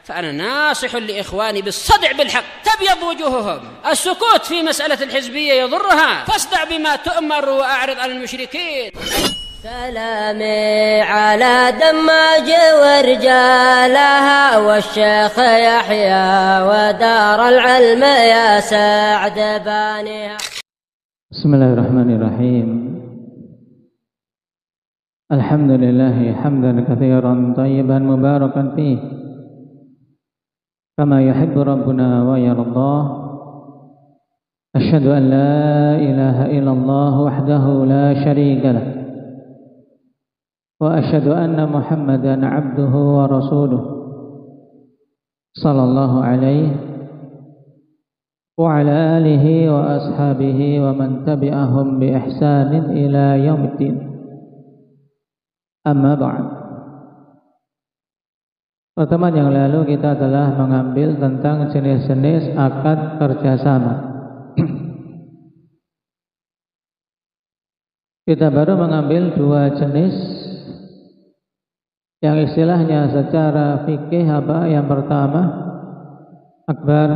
فأنا ناصح لإخواني بالصدع بالحق، تبيض وجوههم. السكوت في مسألة الحزبية يضرها، فاصدع بما تؤمر وأعرض عن المشركين. سلامي على دماج ورجالها والشيخ يحيى ودار العلم يا سعد بانيها. بسم الله الرحمن الرحيم. الحمد لله حمدا كثيرا طيبا مباركا فيه كما يحب ربنا ويرضاه. أشهد أن لا إله إلا الله وحده لا شريك له، وأشهد أن محمدا عبده ورسوله صلى الله عليه وعلى آله وأصحابه ومن تبعهم بإحسان إلى يوم الدين. Amma ba'd. Pertemuan yang lalu kita telah mengambil tentang jenis-jenis akad kerjasama. Kita baru mengambil dua jenis yang istilahnya secara fikih apa? Yang pertama, akbar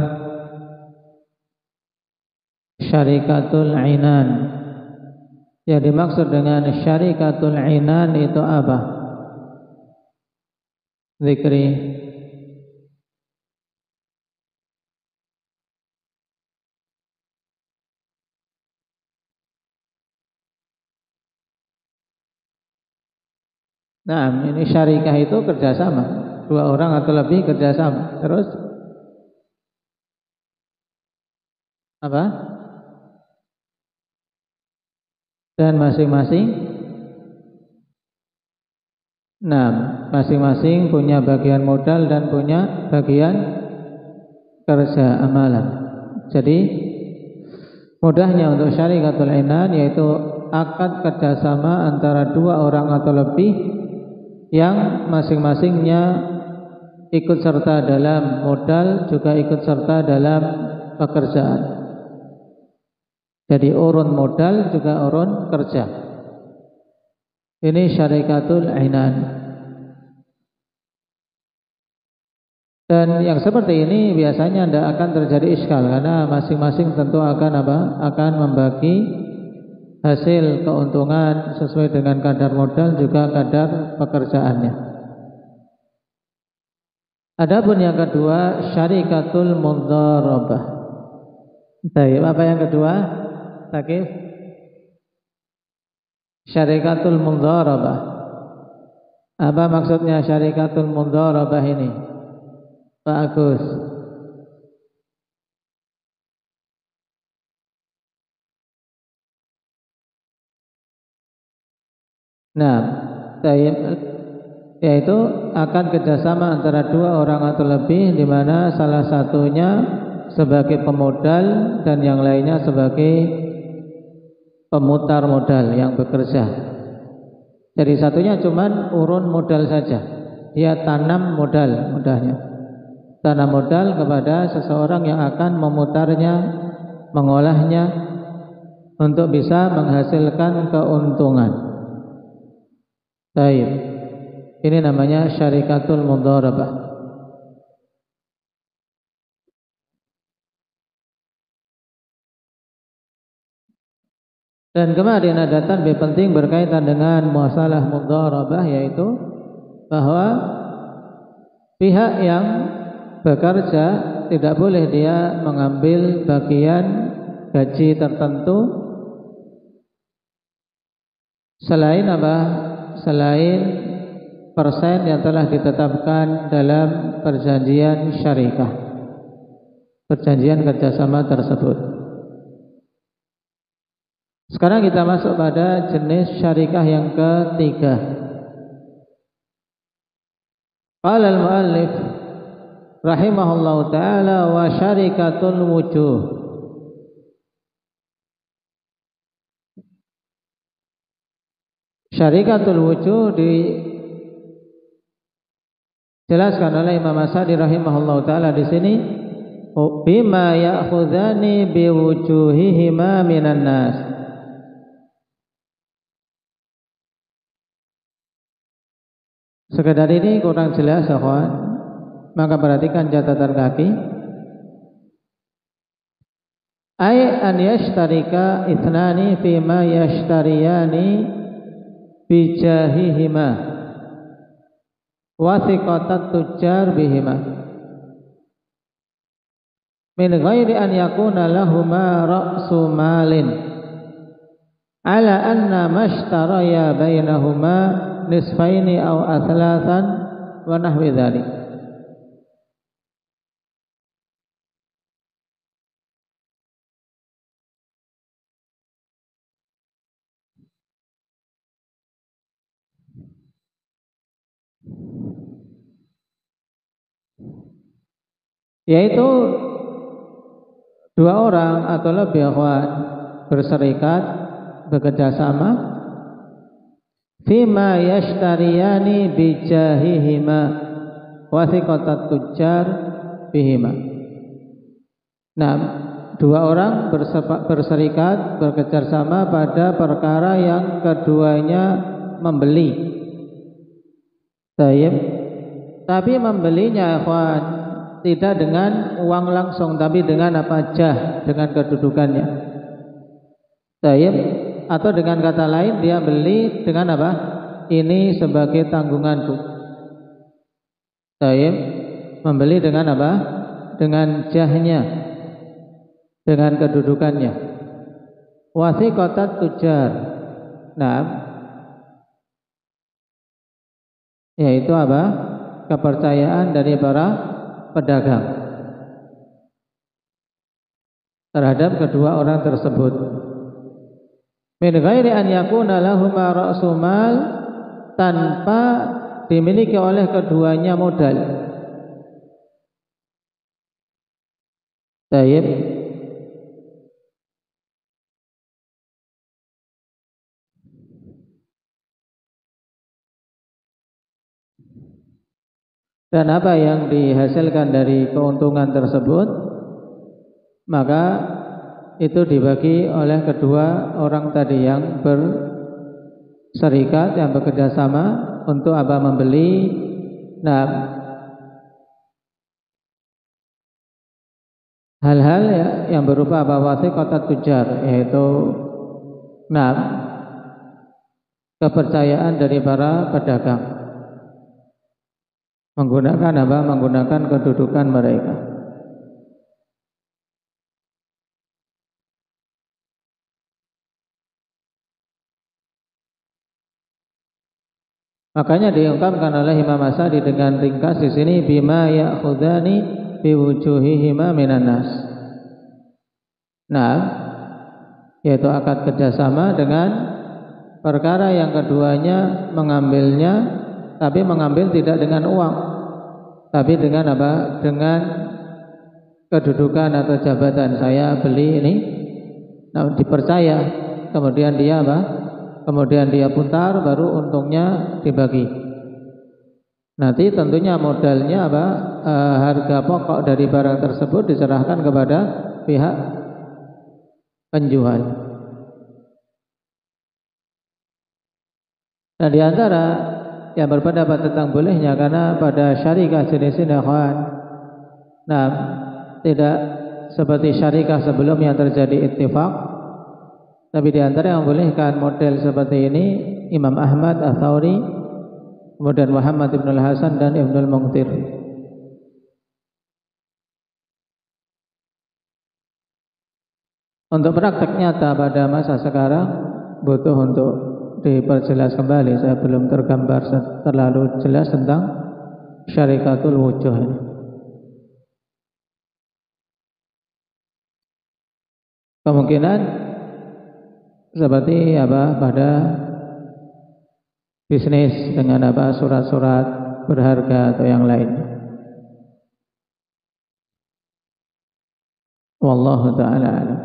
syarikatul inan. Yang dimaksud dengan syarikatul inan itu apa? Zikri. Nah, ini syarikah itu kerjasama, dua orang atau lebih kerjasama. Terus apa? Dan masing-masing masing-masing punya bagian modal dan punya bagian kerja amalan. Jadi mudahnya untuk syarikatul inan yaitu akad kerjasama antara dua orang atau lebih yang masing-masingnya ikut serta dalam modal, juga ikut serta dalam pekerjaan. Jadi urun modal juga urun kerja. Ini syarikatul inan. Dan yang seperti ini biasanya tidak akan terjadi iskal karena masing-masing tentu akan akan membagi hasil keuntungan sesuai dengan kadar modal juga kadar pekerjaannya. Adapun yang kedua, syarikatul mudharabah. Baik, apa yang kedua? Takif syarikatul mudharabah. Apa maksudnya syarikatul mudharabah ini, Pak Agus? Nah, yaitu akan kerjasama antara dua orang atau lebih, di mana salah satunya sebagai pemodal dan yang lainnya sebagai pemutar modal yang bekerja. Jadi satunya cuman urun modal saja, dia tanam modal, mudahnya tanam modal kepada seseorang yang akan memutarnya, mengolahnya untuk bisa menghasilkan keuntungan. Baik, ini namanya syarikatul mudharabah. Dan kemarin ada tanbih penting berkaitan dengan masalah mudharabah, yaitu bahwa pihak yang bekerja tidak boleh dia mengambil bagian gaji tertentu selain apa? Selain persen yang telah ditetapkan dalam perjanjian syarikah, perjanjian kerjasama tersebut. Sekarang kita masuk pada jenis syarikah yang ketiga. Qala al-muallif rahimahullahu ta'ala wa syarikatul wujuh. Syarikatul wujuh dijelaskan oleh Imam As-Sa'di rahimahullahu ta'ala di sini, bima ya'khudhani biwujuhihima minan nas. Sekedar ini kurang jelas, akhwan. Maka perhatikan catatan kaki. Ay an yashtarika ithnani fima yashtariyani bijahihima wa thiqatat tujjar bihima min ghairi an yakuna lahuma ra'su malin ala anna mashtaraya bainahuma nisfaini aw athlatan wa nahwi dzalik. Yaitu dua orang atau lebih akhwat berserikat, bekerjasama fima yashtariyani bijahihima wa thiqatat tujjar bihima. Nah, dua orang berserikat, bekerjasama pada perkara yang keduanya membeli. Tapi membelinya akhwat tidak dengan uang langsung, tapi dengan apa? Jah, dengan kedudukannya. Atau dengan kata lain dia beli dengan apa? Ini sebagai tanggunganku. Membeli dengan apa? Dengan jahnya, dengan kedudukannya. Wathiqatat tujjar. Nah, yaitu apa? Kepercayaan dari para pedagang terhadap kedua orang tersebut. Min ghairi an yakuna lahuma ra'su mal, tanpa dimiliki oleh keduanya modal. Tayyib. Dan apa yang dihasilkan dari keuntungan tersebut, maka itu dibagi oleh kedua orang tadi yang berserikat, yang bekerja sama untuk apa? Membeli. Nah, hal-hal yang berupa apa? Wathiqatat tujjar, yaitu kepercayaan dari para pedagang. Menggunakan apa? Menggunakan kedudukan mereka. Makanya diungkapkan oleh Imam As-Sa'di dengan ringkas di sini, bima ya'khudani biwujuhihima minan nas. Nah, yaitu akad kerjasama dengan perkara yang keduanya mengambilnya, tapi mengambil tidak dengan uang, tapi dengan apa? Dengan kedudukan atau jabatan. Saya beli ini, nah, dipercaya, kemudian dia apa? Kemudian dia putar, baru untungnya dibagi. Nanti tentunya modalnya apa? Harga pokok dari barang tersebut diserahkan kepada pihak penjual. Nah, di antara yang berpendapat tentang bolehnya, karena pada syarikah jenis ini, nah, tidak seperti syarikah sebelumnya terjadi ittifaq, tapi di antara yang membolehkan model seperti ini Imam Ahmad Ats-Tsauri, kemudian Muhammad Ibn Al-Hasan dan Ibn Al-Munqtir. Untuk praktek nyata pada masa sekarang butuh untuk diperjelas kembali. Saya belum tergambar terlalu jelas tentang syarikatul wujuh ini. Kemungkinan seperti apa pada bisnis dengan apa? Surat-surat berharga atau yang lain. Wallahu ta'ala a'lam.